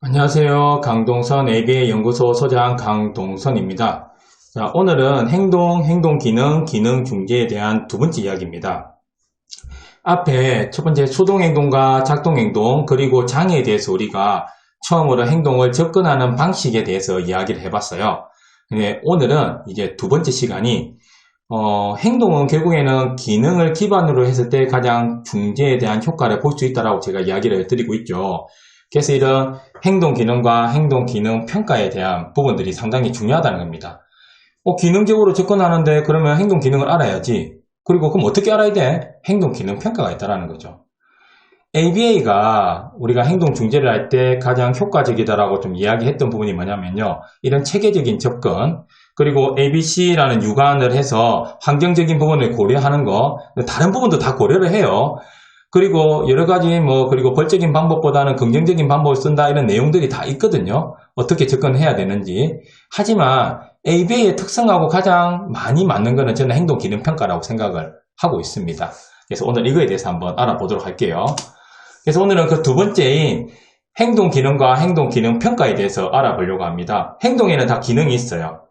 안녕하세요. 강동선 ABA 연구소 소장 강동선입니다. 자, 오늘은 행동 기능, 기능 중재에 대한 두 번째 이야기입니다. 앞에 첫 번째 수동행동과 작동행동, 그리고 장애에 대해서 우리가 처음으로 행동을 접근하는 방식에 대해서 이야기를 해봤어요. 근데 오늘은 이제 두 번째 시간이 행동은 결국에는 기능을 기반으로 했을 때 가장 중재에 대한 효과를 볼 수 있다고 제가 이야기를 드리고 있죠. 그래서 이런 행동 기능과 행동 기능 평가에 대한 부분들이 상당히 중요하다는 겁니다. 기능적으로 접근하는데 그러면 행동 기능을 알아야지. 그리고 그럼 어떻게 알아야 돼? 행동 기능 평가가 있다는 거죠. ABA가 우리가 행동 중재를 할 때 가장 효과적이다라고 좀 이야기했던 부분이 뭐냐면요. 이런 체계적인 접근, 그리고 ABC라는 유관을 해서 환경적인 부분을 고려하는 거, 다른 부분도 다 고려를 해요. 그리고 여러 가지 그리고 벌적인 방법보다는 긍정적인 방법을 쓴다 이런 내용들이 다 있거든요. 어떻게 접근해야 되는지. 하지만 ABA의 특성하고 가장 많이 맞는 거는 저는 행동 기능 평가라고 생각을 하고 있습니다. 그래서 오늘 이거에 대해서 한번 알아보도록 할게요. 그래서 오늘은 그 두 번째인 행동 기능과 행동 기능 평가에 대해서 알아보려고 합니다. 행동에는 다 기능이 있어요.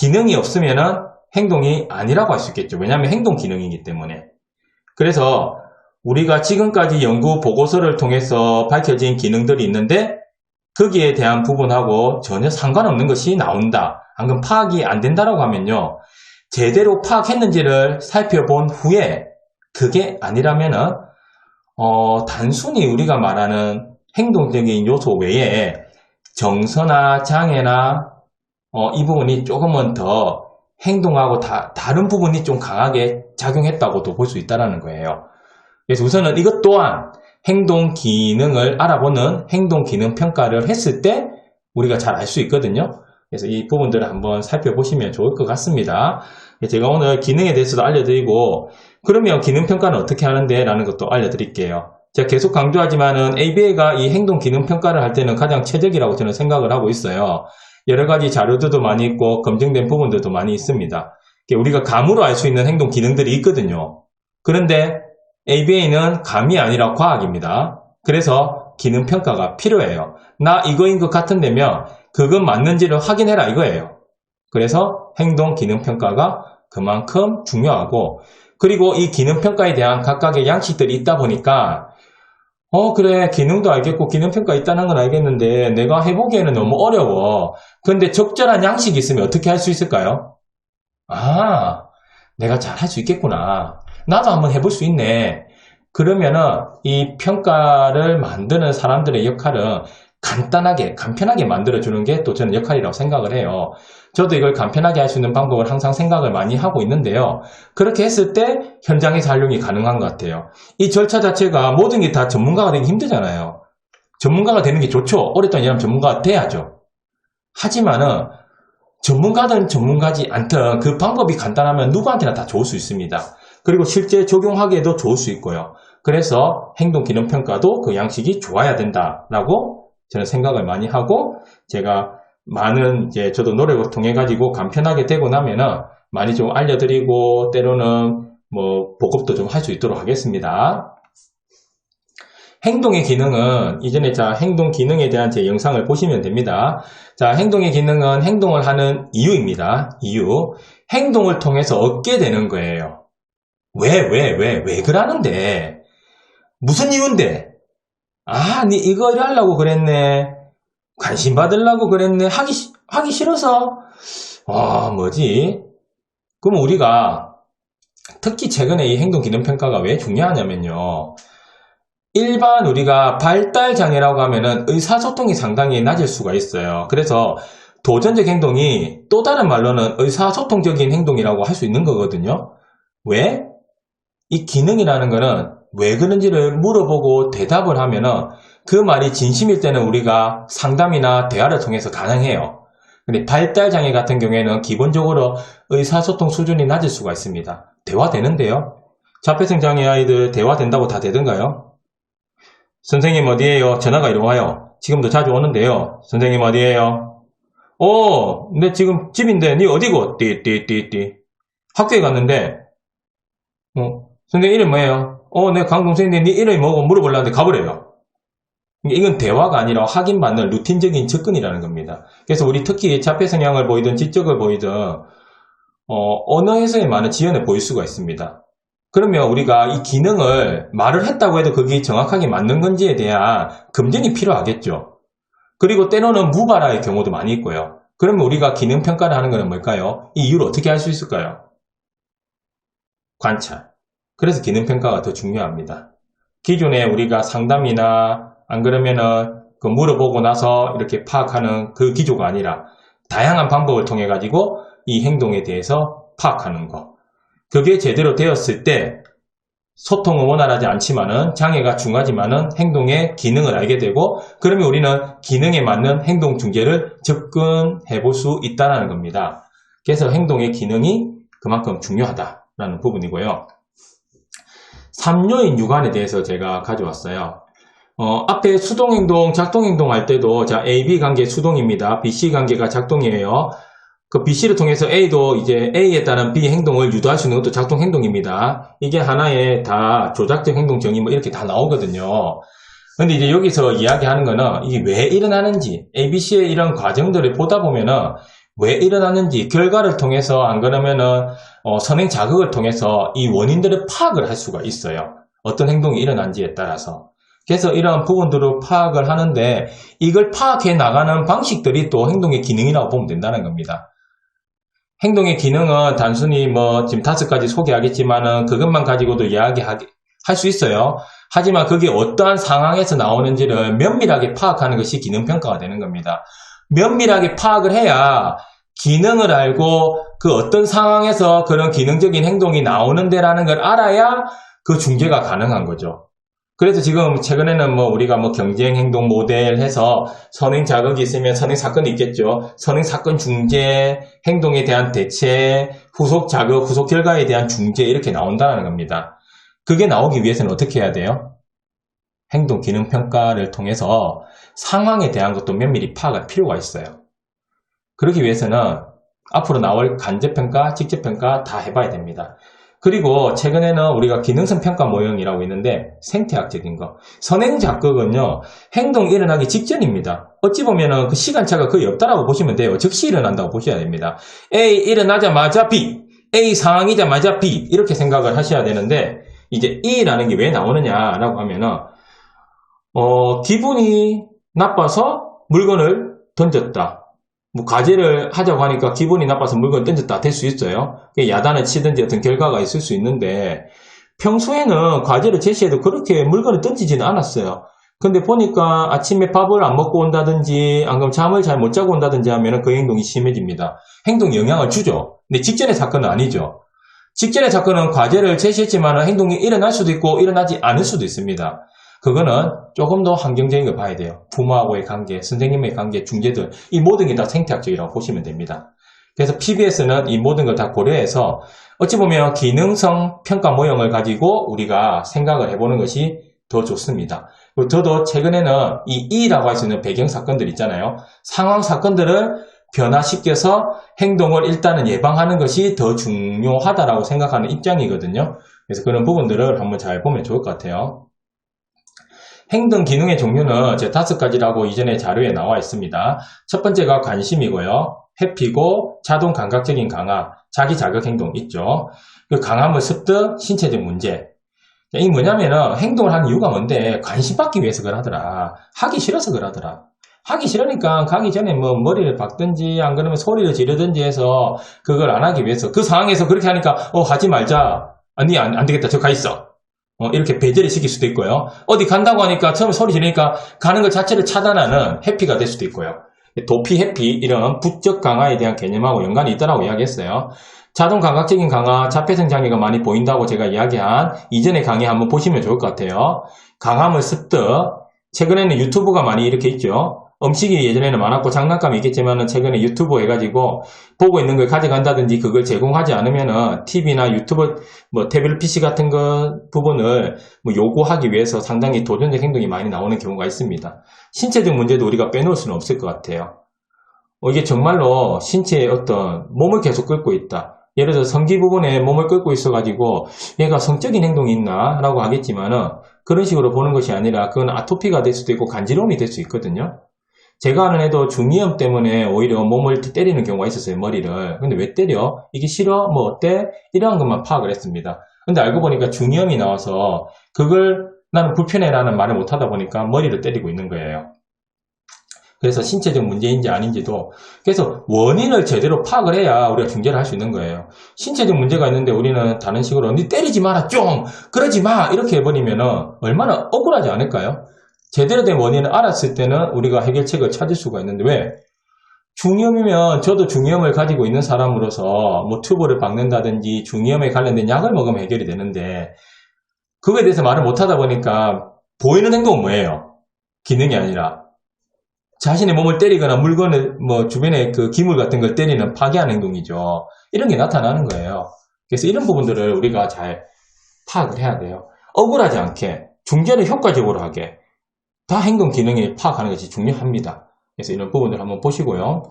기능이 없으면은 행동이 아니라고 할 수 있겠죠. 왜냐하면 행동 기능이기 때문에. 그래서 우리가 지금까지 연구 보고서를 통해서 밝혀진 기능들이 있는데 거기에 대한 부분하고 전혀 상관없는 것이 나온다. 방금 파악이 안 된다라고 하면요. 제대로 파악했는지를 살펴본 후에 그게 아니라면은 단순히 우리가 말하는 행동적인 요소 외에 정서나 장애나 이 부분이 조금은 더 행동하고 다른 부분이 좀 강하게 작용했다고도 볼 수 있다는 거예요. 그래서 우선은 이것 또한 행동 기능을 알아보는 행동 기능 평가를 했을 때 우리가 잘 알 수 있거든요. 그래서 이 부분들을 한번 살펴보시면 좋을 것 같습니다. 제가 오늘 기능에 대해서도 알려드리고 그러면 기능 평가는 어떻게 하는데 라는 것도 알려드릴게요. 제가 계속 강조하지만은 ABA가 이 행동 기능 평가를 할 때는 가장 최적이라고 저는 생각을 하고 있어요. 여러 가지 자료들도 많이 있고 검증된 부분들도 많이 있습니다. 우리가 감으로 알 수 있는 행동 기능들이 있거든요. 그런데 ABA는 감이 아니라 과학입니다. 그래서 기능 평가가 필요해요. 나 이거인 것 같은데면 그건 맞는지를 확인해라 이거예요. 그래서 행동 기능 평가가 그만큼 중요하고 그리고 이 기능 평가에 대한 각각의 양식들이 있다 보니까 그래 기능도 알겠고 기능 평가 있다는 건 알겠는데 내가 해보기에는 너무 어려워. 그런데 적절한 양식이 있으면 어떻게 할 수 있을까요? 내가 잘 할 수 있겠구나. 나도 한번 해볼 수 있네. 그러면은 이 평가를 만드는 사람들의 역할은 간편하게 만들어주는 게 또 저는 역할이라고 생각을 해요. 저도 이걸 간편하게 할 수 있는 방법을 항상 생각을 많이 하고 있는데요. 그렇게 했을 때 현장에서 활용이 가능한 것 같아요. 이 절차 자체가 모든 게 다 전문가가 되기 힘들잖아요. 전문가가 되는 게 좋죠. 오랫동안 일하면 전문가가 돼야죠. 하지만은 전문가든 전문가지 않든 그 방법이 간단하면 누구한테나 다 좋을 수 있습니다. 그리고 실제 적용하기에도 좋을 수 있고요. 그래서 행동 기능 평가도 그 양식이 좋아야 된다라고 저는 생각을 많이 하고 제가 많은 저도 노력을 통해 가지고 간편하게 되고 나면은 많이 좀 알려드리고 때로는 보급도 좀 할 수 있도록 하겠습니다. 행동의 기능은 이전에 행동 기능에 대한 제 영상을 보시면 됩니다. 행동의 기능은 행동을 하는 이유입니다. 이유. 행동을 통해서 얻게 되는 거예요. 왜 그러는데? 무슨 이유인데? 니 이거 하려고 그랬네. 관심 받으려고 그랬네. 하기 싫어서. 뭐지? 그럼 우리가 특히 최근에 이 행동 기능 평가가 왜 중요하냐면요. 일반 우리가 발달 장애라고 하면은 의사소통이 상당히 낮을 수가 있어요. 그래서 도전적 행동이 또 다른 말로는 의사소통적인 행동이라고 할 수 있는 거거든요. 왜? 이 기능이라는 거는 왜 그런지를 물어보고 대답을 하면은 그 말이 진심일 때는 우리가 상담이나 대화를 통해서 가능해요. 근데 발달장애 같은 경우에는 기본적으로 의사소통 수준이 낮을 수가 있습니다. 대화되는데요? 자폐성 장애 아이들 대화된다고 다 되던가요? 선생님 어디에요? 전화가 이리 와요. 지금도 자주 오는데요. 선생님 어디에요? 내 지금 집인데 니 어디고? 띠. 학교에 갔는데 선생님 이름 뭐예요? 내 강동생인데 니 이름이 뭐고 물어보려는데 가버려요. 이건 대화가 아니라 확인받는 루틴적인 접근이라는 겁니다. 그래서 우리 특히 자폐 성향을 보이든 지적을 보이든 언어에서의 많은 지연을 보일 수가 있습니다. 그러면 우리가 이 기능을 말을 했다고 해도 그게 정확하게 맞는 건지에 대한 검증이 필요하겠죠. 그리고 때로는 무발화의 경우도 많이 있고요. 그러면 우리가 기능 평가를 하는 것은 뭘까요? 이 이유를 어떻게 알 수 있을까요? 관찰. 그래서 기능 평가가 더 중요합니다. 기존에 우리가 상담이나 안 그러면은 그 물어보고 나서 이렇게 파악하는 그 기조가 아니라 다양한 방법을 통해 가지고 이 행동에 대해서 파악하는 거. 그게 제대로 되었을 때 소통은 원활하지 않지만은 장애가 중하지만은 행동의 기능을 알게 되고 그러면 우리는 기능에 맞는 행동 중재를 접근해 볼 수 있다는 겁니다. 그래서 행동의 기능이 그만큼 중요하다라는 부분이고요. 3요인 유관에 대해서 제가 가져왔어요. 앞에 수동행동, 작동행동 할 때도 자 A-B 관계 수동입니다. B-C 관계가 작동이에요. 그 BC를 통해서 A도 이제 A에 따른 B 행동을 유도할 수 있는 것도 작동 행동입니다. 이게 하나의 다 조작적 행동 정의 뭐 이렇게 다 나오거든요. 근데 이제 여기서 이야기하는 거는 이게 왜 일어나는지, ABC의 이런 과정들을 보다 보면은 왜 일어나는지 결과를 통해서 안 그러면은 선행 자극을 통해서 이 원인들을 파악을 할 수가 있어요. 어떤 행동이 일어난지에 따라서. 그래서 이러한 부분들을 파악을 하는데 이걸 파악해 나가는 방식들이 또 행동의 기능이라고 보면 된다는 겁니다. 행동의 기능은 단순히 뭐 지금 5가지 소개하겠지만은 그것만 가지고도 이야기할 수 있어요. 하지만 그게 어떠한 상황에서 나오는지를 면밀하게 파악하는 것이 기능 평가가 되는 겁니다. 면밀하게 파악을 해야 기능을 알고 그 어떤 상황에서 그런 기능적인 행동이 나오는데라는 걸 알아야 그 중재가 가능한 거죠. 그래서 지금 최근에는 뭐 우리가 뭐 경쟁 행동 모델 해서 선행 자극이 있으면 선행 사건이 있겠죠. 선행 사건 중재, 행동에 대한 대체, 후속 자극, 후속 결과에 대한 중재 이렇게 나온다는 겁니다. 그게 나오기 위해서는 어떻게 해야 돼요? 행동 기능 평가를 통해서 상황에 대한 것도 면밀히 파악할 필요가 있어요. 그러기 위해서는 앞으로 나올 간접평가, 직접평가 다 해봐야 됩니다. 그리고 최근에는 우리가 기능성 평가 모형이라고 있는데 생태학적인 거. 선행 자극은요. 행동이 일어나기 직전입니다. 어찌 보면은 그 시간차가 거의 없다라고 보시면 돼요. 즉시 일어난다고 보셔야 됩니다. A 일어나자마자 B, A 상황이자마자 B 이렇게 생각을 하셔야 되는데 이제 E라는 게 왜 나오느냐라고 하면은 기분이 나빠서 물건을 던졌다. 뭐 과제를 하자고 하니까 기분이 나빠서 물건을 던졌다 될 수 있어요. 야단을 치든지 어떤 결과가 있을 수 있는데 평소에는 과제를 제시해도 그렇게 물건을 던지지는 않았어요. 근데 보니까 아침에 밥을 안 먹고 온다든지 안 그러면 잠을 잘 못 자고 온다든지 하면 그 행동이 심해집니다. 행동에 영향을 주죠. 근데 직전의 사건은 아니죠. 직전의 사건은 과제를 제시했지만 행동이 일어날 수도 있고 일어나지 않을 수도 있습니다. 그거는 조금 더 환경적인 걸 봐야 돼요. 부모하고의 관계, 선생님의 관계, 중재들 이 모든 게 다 생태학적이라고 보시면 됩니다. 그래서 PBS는 이 모든 걸 다 고려해서 어찌 보면 기능성 평가 모형을 가지고 우리가 생각을 해보는 것이 더 좋습니다. 그리고 저도 최근에는 이 E라고 할 수 있는 배경 사건들 있잖아요. 상황 사건들을 변화시켜서 행동을 일단은 예방하는 것이 더 중요하다라고 생각하는 입장이거든요. 그래서 그런 부분들을 한번 잘 보면 좋을 것 같아요. 행동 기능의 종류는 제 5가지라고 이전에 자료에 나와 있습니다. 첫 번째가 관심이고요. 회피고, 자동 감각적인 강화, 자기 자극 행동 있죠. 그 강함을 습득, 신체적 문제. 이 뭐냐면은 행동을 하는 이유가 뭔데 관심 받기 위해서 그러더라. 하기 싫어서 그러더라. 하기 싫으니까 가기 전에 뭐 머리를 박든지 안 그러면 소리를 지르든지 해서 그걸 안 하기 위해서 그 상황에서 그렇게 하니까 하지 말자. 아니 안 되겠다. 저 가 있어. 이렇게 배제를 시킬 수도 있고요. 어디 간다고 하니까 처음에 소리 지르니까 가는 것 자체를 차단하는 회피가 될 수도 있고요. 도피, 회피 이런 부적 강화에 대한 개념하고 연관이 있다고 이야기했어요. 자동 감각적인 강화, 자폐성 장애가 많이 보인다고 제가 이야기한 이전의 강의 한번 보시면 좋을 것 같아요. 강함을 습득, 최근에는 유튜브가 많이 이렇게 있죠. 음식이 예전에는 많았고 장난감이 있겠지만 최근에 유튜브 해가지고 보고 있는 걸 가져간다든지 그걸 제공하지 않으면은 TV나 유튜브 뭐 태블릿 PC 같은 거 부분을 뭐 요구하기 위해서 상당히 도전적 행동이 많이 나오는 경우가 있습니다. 신체적 문제도 우리가 빼놓을 수는 없을 것 같아요. 이게 정말로 신체의 어떤 몸을 계속 끌고 있다. 예를 들어 성기 부분에 몸을 끌고 있어가지고 얘가 성적인 행동이 있나? 라고 하겠지만은 그런 식으로 보는 것이 아니라 그건 아토피가 될 수도 있고 간지러움이 될 수 있거든요. 제가 아는 애도 중이염 때문에 오히려 몸을 때리는 경우가 있었어요, 머리를. 근데 왜 때려? 이게 싫어? 뭐 어때? 이러한 것만 파악을 했습니다. 근데 알고 보니까 중이염이 나와서 그걸 나는 불편해라는 말을 못하다 보니까 머리를 때리고 있는 거예요. 그래서 신체적 문제인지 아닌지도, 그래서 원인을 제대로 파악을 해야 우리가 중재를 할 수 있는 거예요. 신체적 문제가 있는데 우리는 다른 식으로 니 때리지 마라 좀 그러지 마 이렇게 해버리면 얼마나 억울하지 않을까요? 제대로 된 원인을 알았을 때는 우리가 해결책을 찾을 수가 있는데, 왜? 중이염이면 저도 중이염을 가지고 있는 사람으로서 뭐 튜브를 박는다든지 중이염에 관련된 약을 먹으면 해결이 되는데, 그거에 대해서 말을 못하다 보니까 보이는 행동은 뭐예요? 기능이 아니라 자신의 몸을 때리거나 물건을 뭐 주변에 그 기물 같은 걸 때리는 파괴하는 행동이죠. 이런 게 나타나는 거예요. 그래서 이런 부분들을 우리가 잘 파악을 해야 돼요. 억울하지 않게 중재를 효과적으로 하게 다 행동 기능을 파악하는 것이 중요합니다. 그래서 이런 부분들 한번 보시고요.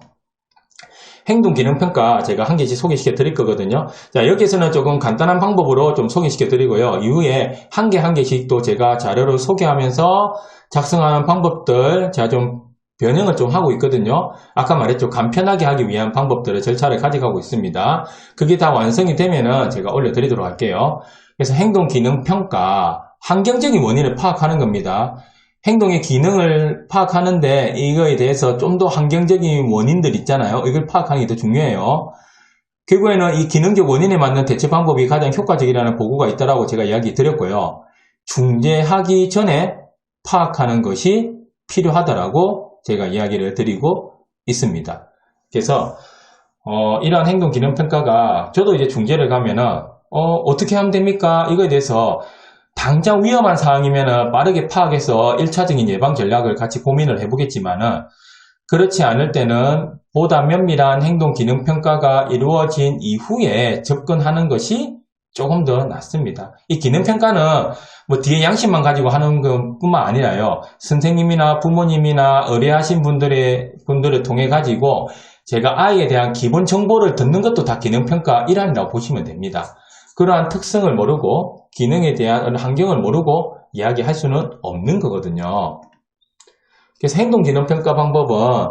행동 기능 평가 제가 한 개씩 소개시켜 드릴 거거든요. 자, 여기에서는 조금 간단한 방법으로 좀 소개시켜 드리고요. 이후에 한 개씩 또 제가 자료를 소개하면서 작성하는 방법들 제가 좀 변형을 좀 하고 있거든요. 아까 말했죠. 간편하게 하기 위한 방법들을 절차를 가져가고 있습니다. 그게 다 완성이 되면은 제가 올려드리도록 할게요. 그래서 행동 기능 평가, 환경적인 원인을 파악하는 겁니다. 행동의 기능을 파악하는데 이거에 대해서 좀 더 환경적인 원인들 있잖아요. 이걸 파악하는 게 더 중요해요. 결국에는 이 기능적 원인에 맞는 대처 방법이 가장 효과적이라는 보고가 있다라고 제가 이야기 드렸고요. 중재하기 전에 파악하는 것이 필요하다라고 제가 이야기를 드리고 있습니다. 그래서 이러한 행동 기능 평가가 저도 이제 중재를 가면은 어떻게 하면 됩니까? 이거에 대해서 당장 위험한 상황이면 빠르게 파악해서 1차적인 예방 전략을 같이 고민을 해보겠지만은 그렇지 않을 때는 보다 면밀한 행동 기능 평가가 이루어진 이후에 접근하는 것이 조금 더 낫습니다. 이 기능 평가는 뭐 뒤에 양심만 가지고 하는 것뿐만 아니라요. 선생님이나 부모님이나 의뢰하신 분들을 통해 가지고 제가 아이에 대한 기본 정보를 듣는 것도 다 기능 평가 일환이라고 보시면 됩니다. 그러한 특성을 모르고 기능에 대한 환경을 모르고 이야기할 수는 없는 거거든요. 그래서 행동 기능 평가 방법은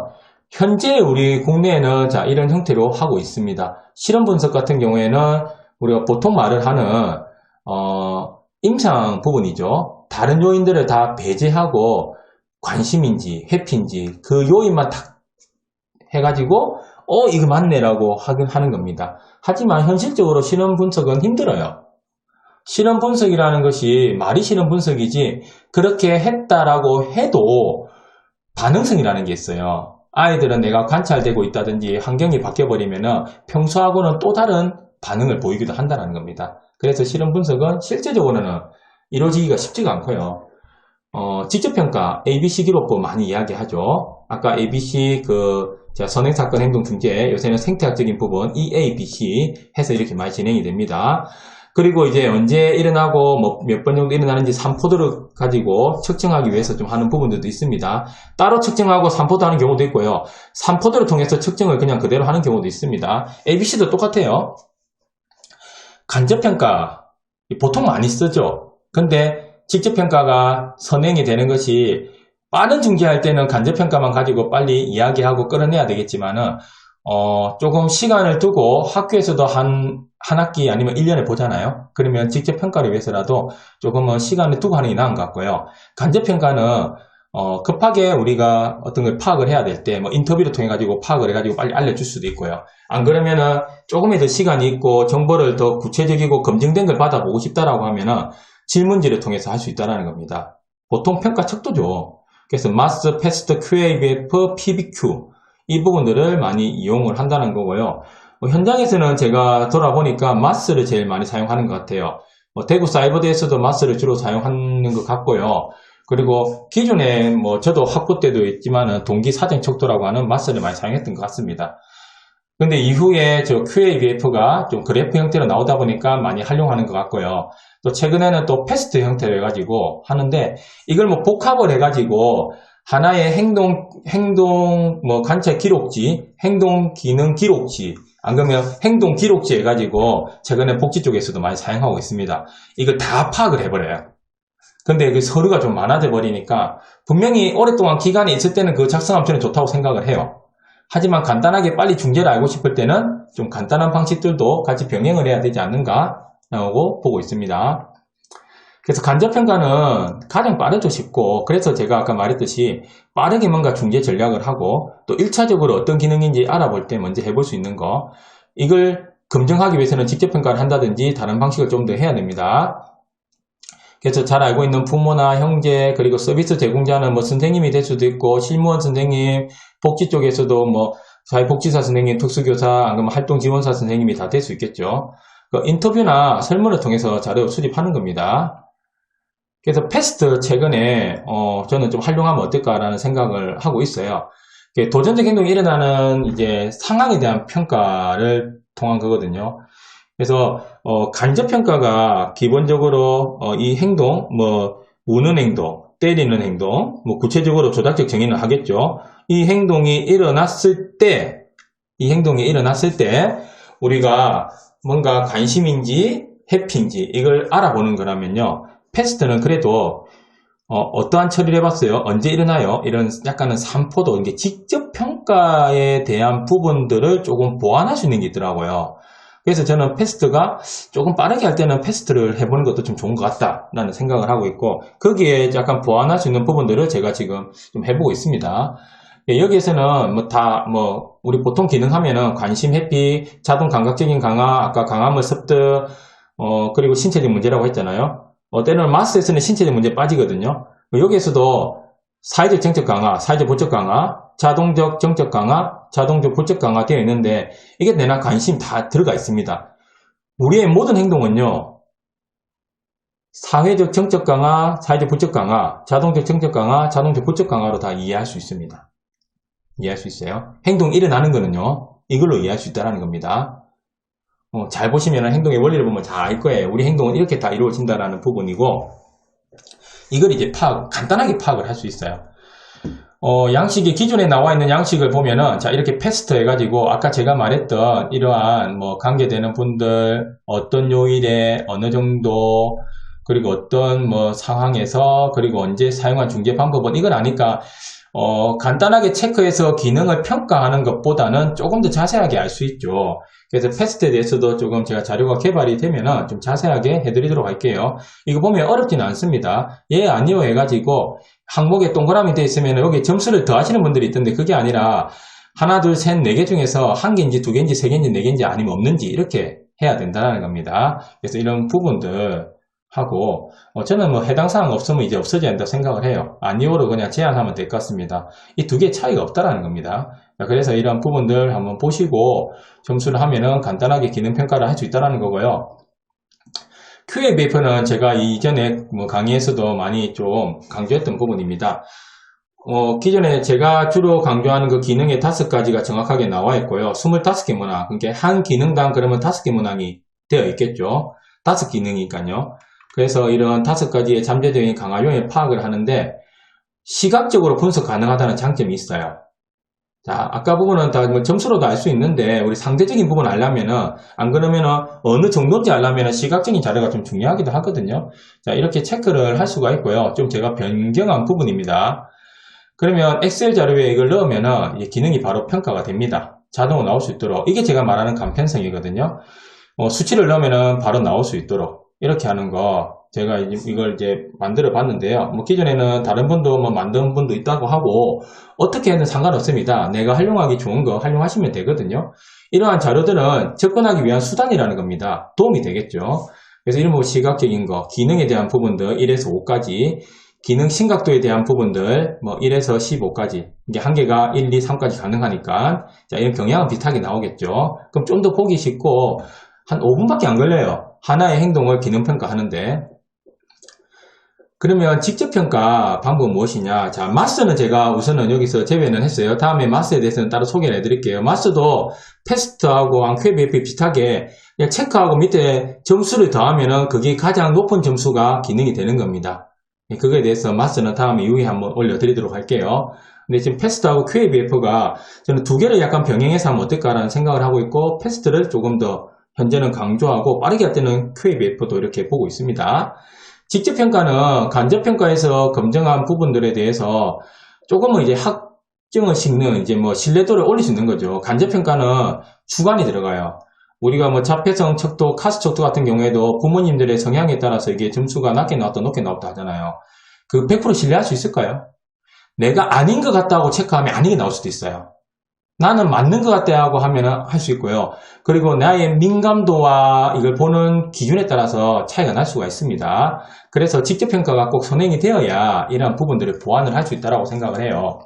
현재 우리 국내에는 자 이런 형태로 하고 있습니다. 실험 분석 같은 경우에는 우리가 보통 말을 하는 임상 부분이죠. 다른 요인들을 다 배제하고 관심인지 회피인지 그 요인만 딱 해가지고 이거 맞네라고 하는 겁니다. 하지만 현실적으로 실험 분석은 힘들어요. 실험 분석이라는 것이 말이 실험 분석이지 그렇게 했다라고 해도 반응성이라는 게 있어요. 아이들은 내가 관찰되고 있다든지 환경이 바뀌어버리면 평소하고는 또 다른 반응을 보이기도 한다는 겁니다. 그래서 실험 분석은 실제적으로는 이루어지기가 쉽지가 않고요. 직접평가 ABC 기록부 많이 이야기하죠. 아까 ABC 선행사건 행동중재 요새는 생태학적인 부분 EABC 해서 이렇게 많이 진행이 됩니다. 그리고 이제 언제 일어나고 뭐 몇 번 정도 일어나는지 3포도를 가지고 측정하기 위해서 좀 하는 부분들도 있습니다. 따로 측정하고 3포도 하는 경우도 있고요. 3포도를 통해서 측정을 그냥 그대로 하는 경우도 있습니다. ABC도 똑같아요. 간접평가 보통 많이 쓰죠. 근데 직접평가가 선행이 되는 것이 빠른 중재할 때는 간접평가만 가지고 빨리 이야기하고 끌어내야 되겠지만은 조금 시간을 두고 학교에서도 한 학기 아니면 1년을 보잖아요. 그러면 직접평가를 위해서라도 조금은 시간을 두고 하는 게 나은 것 같고요. 간접평가는 급하게 우리가 어떤 걸 파악을 해야 될 때 뭐 인터뷰를 통해 가지고 파악을 해가지고 빨리 알려줄 수도 있고요. 안 그러면은 조금의 더 시간이 있고 정보를 더 구체적이고 검증된 걸 받아보고 싶다라고 하면은 질문지를 통해서 할 수 있다는 겁니다. 보통 평가 척도죠. 그래서 마스, 패스트, QABF, PBQ 이 부분들을 많이 이용을 한다는 거고요. 현장에서는 제가 돌아보니까 마스를 제일 많이 사용하는 것 같아요. 대구 사이버대에서도 마스를 주로 사용하는 것 같고요. 그리고 기존에 저도 학부 때도 있지만은 동기 사정 척도라고 하는 마스를 많이 사용했던 것 같습니다. 근데 이후에 저 QABF가 좀 그래프 형태로 나오다 보니까 많이 활용하는 것 같고요. 또 최근에는 또 패스트 형태로 해가지고 하는데 이걸 복합을 해가지고 하나의 행동 관찰 기록지, 행동 기능 기록지, 안 그러면 행동 기록지 해가지고 최근에 복지 쪽에서도 많이 사용하고 있습니다. 이걸 다 파악을 해버려요. 근데 그 서류가 좀 많아져 버리니까 분명히 오랫동안 기간이 있을 때는 그 작성하면 저는 좋다고 생각을 해요. 하지만 간단하게 빨리 중재를 알고 싶을 때는 좀 간단한 방식들도 같이 병행을 해야 되지 않는가 라고 보고 있습니다. 그래서 간접평가는 가장 빠르고 쉽고, 그래서 제가 아까 말했듯이 빠르게 뭔가 중재 전략을 하고 또 1차적으로 어떤 기능인지 알아볼 때 먼저 해볼 수 있는 거, 이걸 검증하기 위해서는 직접평가를 한다든지 다른 방식을 좀 더 해야 됩니다. 그래서 잘 알고 있는 부모나 형제, 그리고 서비스 제공자는 뭐 선생님이 될 수도 있고, 실무원 선생님, 복지 쪽에서도 뭐 사회복지사 선생님, 특수교사, 아니면 활동지원사 선생님이 다 될 수 있겠죠. 그 인터뷰나 설문을 통해서 자료 수집하는 겁니다. 그래서 패스트 최근에 저는 좀 활용하면 어떨까라는 생각을 하고 있어요. 도전적 행동이 일어나는 이제 상황에 대한 평가를 통한 거거든요. 그래서 간접평가가 기본적으로 이 행동, 뭐 우는 행동, 때리는 행동, 뭐 구체적으로 조작적 정의는 하겠죠. 이 행동이 일어났을 때 우리가 뭔가 관심인지 회피인지 이걸 알아보는 거라면요. 패스트는 그래도 어떠한 처리를 해봤어요? 언제 일어나요? 이런 약간은 산포도, 이게 직접 평가에 대한 부분들을 조금 보완할 수 있는 게 있더라고요. 그래서 저는 패스트가 조금 빠르게 할 때는 패스트를 해보는 것도 좀 좋은 것 같다라는 생각을 하고 있고, 거기에 약간 보완할 수 있는 부분들을 제가 지금 좀 해보고 있습니다. 여기에서는 우리 보통 기능 하면은 관심, 회피, 자동 감각적인 강화, 아까 강화물 습득, 그리고 신체적 문제라고 했잖아요. 때로는 마스에서는 신체적 문제 빠지거든요. 여기에서도 사회적 정적 강화, 사회적 보적 강화, 자동적 정적 강화, 자동적 보적 강화 되어 있는데, 이게 내나 관심 다 들어가 있습니다. 우리의 모든 행동은요, 사회적 정적 강화, 사회적 보적 강화, 자동적 정적 강화, 자동적 보적 강화로 다 이해할 수 있습니다. 이해할 수 있어요. 행동이 일어나는 거는요, 이걸로 이해할 수 있다는 겁니다. 잘 보시면 행동의 원리를 보면 잘 알 거예요. 우리 행동은 이렇게 다 이루어진다라는 부분이고, 이걸 이제 간단하게 파악을 할 수 있어요. 양식이 기존에 나와 있는 양식을 보면은, 자, 이렇게 패스트 해가지고, 아까 제가 말했던 이러한 뭐 관계되는 분들, 어떤 요일에, 어느 정도, 그리고 어떤 뭐 상황에서, 그리고 언제 사용한 중재 방법은 이걸 아니까, 간단하게 체크해서 기능을 평가하는 것보다는 조금 더 자세하게 알 수 있죠. 그래서 패스트에 대해서도 조금 제가 자료가 개발이 되면은 좀 자세하게 해드리도록 할게요. 이거 보면 어렵지는 않습니다. 예, 아니요 해가지고 항목에 동그라미 되어 있으면 여기 점수를 더하시는 분들이 있던데, 그게 아니라 하나, 둘, 셋, 네 개 중에서 한 개인지 두 개인지 세 개인지 네 개인지 아니면 없는지 이렇게 해야 된다는 겁니다. 그래서 이런 부분들 하고, 저는 뭐 해당 사항 없으면 이제 없어져야 한다고 생각을 해요. 아니오로 그냥 제한하면 될 것 같습니다. 이 두 개의 차이가 없다라는 겁니다. 그래서 이런 부분들 한번 보시고 점수를 하면은 간단하게 기능 평가를 할 수 있다라는 거고요. QABF는 제가 이전에 뭐 강의에서도 많이 좀 강조했던 부분입니다. 기존에 제가 주로 강조하는 그 기능의 5가지가 정확하게 나와 있고요. 25개 문항, 그러니까 한 기능당 그러면 5개 문항이 되어 있겠죠. 5기능이니까요. 그래서 이런 5가지의 잠재적인 강화 요인을 파악을 하는데, 시각적으로 분석 가능하다는 장점이 있어요. 자, 아까 부분은 다 뭐 점수로도 알 수 있는데, 우리 상대적인 부분 알려면은, 안 그러면은 어느 정도인지 알려면은 시각적인 자료가 좀 중요하기도 하거든요. 자, 이렇게 체크를 할 수가 있고요. 좀 제가 변경한 부분입니다. 그러면 엑셀 자료에 이걸 넣으면은 이 기능이 바로 평가가 됩니다. 자동으로 나올 수 있도록. 이게 제가 말하는 간편성이거든요. 수치를 넣으면은 바로 나올 수 있도록 이렇게 하는 거, 제가 이걸 이제 만들어 봤는데요. 뭐 기존에는 다른 분도 뭐 만든 분도 있다고 하고, 어떻게 해도 상관없습니다. 내가 활용하기 좋은 거 활용하시면 되거든요. 이러한 자료들은 접근하기 위한 수단이라는 겁니다. 도움이 되겠죠. 그래서 이런 뭐 시각적인 거, 기능에 대한 부분들 1에서 5까지, 기능 심각도에 대한 부분들 뭐 1에서 15까지, 이게 한계가 1, 2, 3까지 가능하니까, 자, 이런 경향은 비슷하게 나오겠죠. 그럼 좀 더 보기 쉽고 한 5분밖에 안 걸려요. 하나의 행동을 기능평가하는데. 그러면 직접평가 방법은 무엇이냐? 자, 마스는 제가 우선은 여기서 제외는 했어요. 다음에 마스에 대해서는 따로 소개를 해드릴게요. 마스도 패스트하고 QABF 비슷하게 그냥 체크하고 밑에 점수를 더하면은 그게 가장 높은 점수가 기능이 되는 겁니다. 그거에 대해서 마스는 다음에 이후에 한번 올려드리도록 할게요. 근데 지금 패스트하고 QABF가 저는 두 개를 약간 병행해서 하면 어떨까라는 생각을 하고 있고, 패스트를 조금 더 현재는 강조하고 빠르게 할 때는 QABF도 이렇게 보고 있습니다. 직접평가는 간접평가에서 검증한 부분들에 대해서 조금은 이제 확정을 싣는 이제 뭐 신뢰도를 올릴 수 있는 거죠. 간접평가는 주관이 들어가요. 우리가 뭐 자폐성 척도, 카스 척도 같은 경우에도 부모님들의 성향에 따라서 이게 점수가 낮게 나왔다, 높게 나왔다 하잖아요. 그 100% 신뢰할 수 있을까요? 내가 아닌 것 같다고 체크하면 아닌 게 나올 수도 있어요. 나는 맞는 것 같다 하고 하면은 할 수 있고요. 그리고 나의 민감도와 이걸 보는 기준에 따라서 차이가 날 수가 있습니다. 그래서 직접평가가 꼭 선행이 되어야 이러한 부분들을 보완을 할 수 있다고 생각을 해요.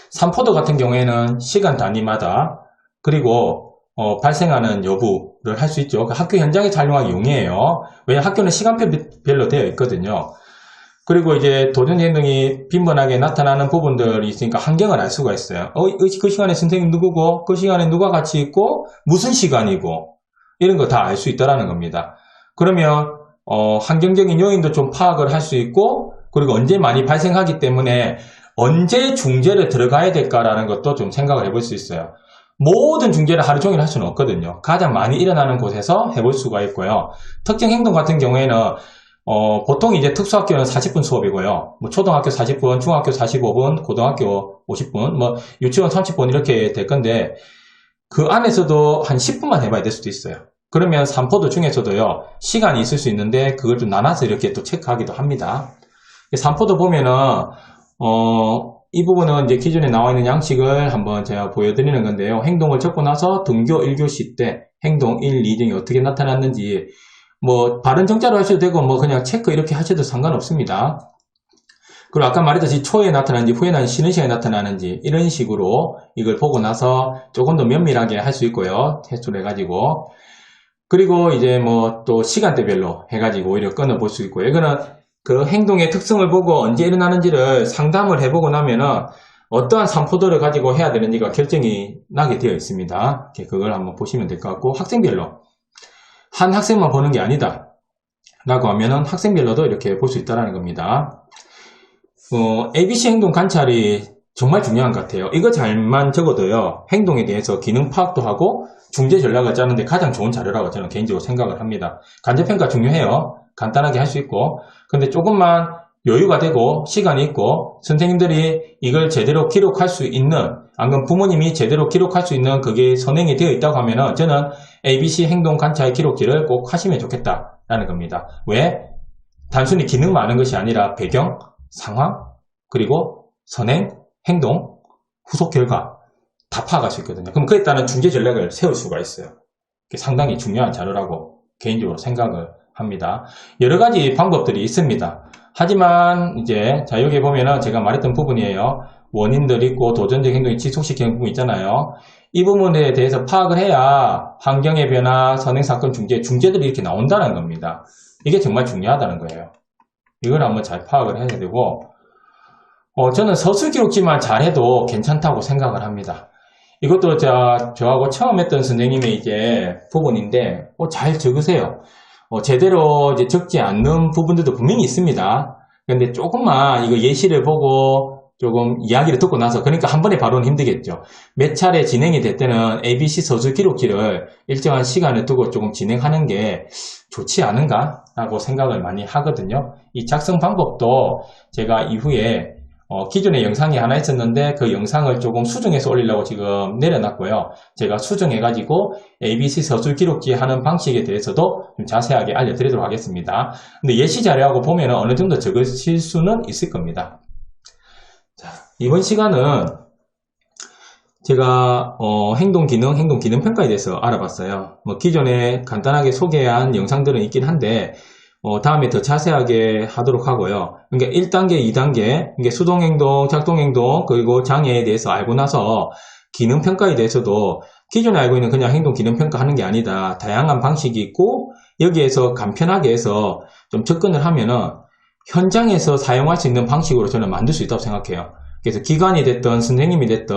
산포도 같은 경우에는 시간 단위마다 그리고 발생하는 여부를 할 수 있죠. 학교 현장에 촬영하기 용이해요. 왜냐하면 학교는 시간표별로 되어 있거든요. 그리고 이제 도전 행동이 빈번하게 나타나는 부분들이 있으니까 환경을 알 수가 있어요. 그 시간에 선생님 누구고, 그 시간에 누가 같이 있고, 무슨 시간이고, 이런 거 다 알 수 있다라는 겁니다. 그러면, 환경적인 요인도 좀 파악을 할 수 있고, 그리고 언제 많이 발생하기 때문에 언제 중재를 들어가야 될까라는 것도 좀 생각을 해볼 수 있어요. 모든 중재를 하루 종일 할 수는 없거든요. 가장 많이 일어나는 곳에서 해볼 수가 있고요. 특정 행동 같은 경우에는 보통 이제 특수학교는 40분 수업이고요. 뭐 초등학교 40분, 중학교 45분, 고등학교 50분, 뭐 유치원 30분 이렇게 될 건데 그 안에서도 한 10분만 해봐야 될 수도 있어요. 그러면 산포도 중에서도요, 시간이 있을 수 있는데 그걸 좀 나눠서 이렇게 또 체크하기도 합니다. 산포도 보면은, 이 부분은 이제 기존에 나와 있는 양식을 한번 제가 보여드리는 건데요. 행동을 적고 나서 등교 1교시 때 행동 1, 2 등이 어떻게 나타났는지 뭐 바른 정자로 하셔도 되고 뭐 그냥 체크 이렇게 하셔도 상관없습니다. 그리고 아까 말했듯이 초에 나타나는지 후에 쉬는 시간에 나타나는지 이런 식으로 이걸 보고 나서 조금 더 면밀하게 할 수 있고요. 테스트를 해가지고 그리고 이제 뭐 또 시간대별로 해가지고 오히려 끊어볼 수 있고요. 이거는 그 행동의 특성을 보고 언제 일어나는지를 상담을 해보고 나면은 어떠한 산포도를 가지고 해야 되는지가 결정이 나게 되어 있습니다. 그걸 한번 보시면 될 것 같고 학생별로 한 학생만 보는 게 아니다 라고 하면은 학생별로도 이렇게 볼 수 있다는 겁니다. ABC 행동 관찰이 정말 중요한 것 같아요. 이거 잘만 적어도요, 행동에 대해서 기능 파악도 하고 중재 전략을 짜는데 가장 좋은 자료라고 저는 개인적으로 생각을 합니다. 간접평가 중요해요. 간단하게 할 수 있고, 근데 조금만 여유가 되고 시간이 있고 선생님들이 이걸 제대로 기록할 수 있는, 아니면 부모님이 제대로 기록할 수 있는 그게 선행이 되어 있다고 하면은 저는 ABC 행동 관찰 기록지를 꼭 하시면 좋겠다라는 겁니다. 왜? 단순히 기능만 아는 것이 아니라 배경, 상황, 그리고 선행, 행동, 후속 결과 다 파악할 수 있거든요. 그럼 그에 따른 중재 전략을 세울 수가 있어요. 그게 상당히 중요한 자료라고 개인적으로 생각을 합니다. 여러 가지 방법들이 있습니다. 하지만 이제 자 여기 보면은 제가 말했던 부분이에요. 원인들 있고 도전적 행동이 지속시키는 부분 있잖아요. 이 부분에 대해서 파악을 해야 환경의 변화, 선행사건 중재들이 이렇게 나온다는 겁니다. 이게 정말 중요하다는 거예요. 이걸 한번 잘 파악을 해야 되고 저는 서술 기록지만 잘해도 괜찮다고 생각을 합니다. 이것도 저하고 처음 했던 선생님의 이제 부분인데 잘 적으세요. 제대로 이제 적지 않는 부분들도 분명히 있습니다. 그런데 조금만 이거 예시를 보고 조금 이야기를 듣고 나서, 그러니까 한 번에 바로는 힘들겠죠. 몇 차례 진행이 될 때는 ABC 서술 기록지를 일정한 시간을 두고 조금 진행하는 게 좋지 않은가 라고 생각을 많이 하거든요. 이 작성 방법도 제가 이후에 기존에 영상이 하나 있었는데 그 영상을 조금 수정해서 올리려고 지금 내려놨고요. 제가 수정해가지고 ABC 서술 기록지 하는 방식에 대해서도 좀 자세하게 알려드리도록 하겠습니다. 근데 예시 자료하고 보면 어느 정도 적으실 수는 있을 겁니다. 자, 이번 시간은 제가 행동 기능 평가에 대해서 알아봤어요. 뭐 기존에 간단하게 소개한 영상들은 있긴 한데 다음에 더 자세하게 하도록 하고요. 그러니까 1단계, 2단계, 이게 수동행동, 작동행동, 그리고 장애에 대해서 알고 나서 기능평가에 대해서도 기존에 알고 있는 그냥 행동 기능평가 하는 게 아니다. 다양한 방식이 있고 여기에서 간편하게 해서 좀 접근을 하면은 현장에서 사용할 수 있는 방식으로 저는 만들 수 있다고 생각해요. 그래서 기관이 됐든 선생님이 됐든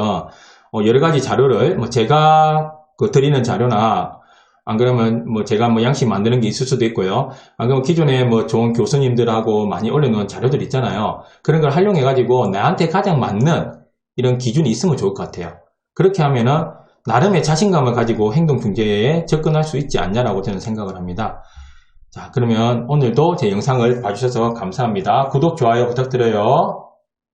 여러 가지 자료를 제가 드리는 자료나 안 그러면 제가 양식 만드는 게 있을 수도 있고요. 안 그러면 기존에 좋은 교수님들하고 많이 올려놓은 자료들 있잖아요. 그런 걸 활용해가지고 나한테 가장 맞는 이런 기준이 있으면 좋을 것 같아요. 그렇게 하면은 나름의 자신감을 가지고 행동 중재에 접근할 수 있지 않냐라고 저는 생각을 합니다. 자, 그러면 오늘도 제 영상을 봐주셔서 감사합니다. 구독, 좋아요 부탁드려요.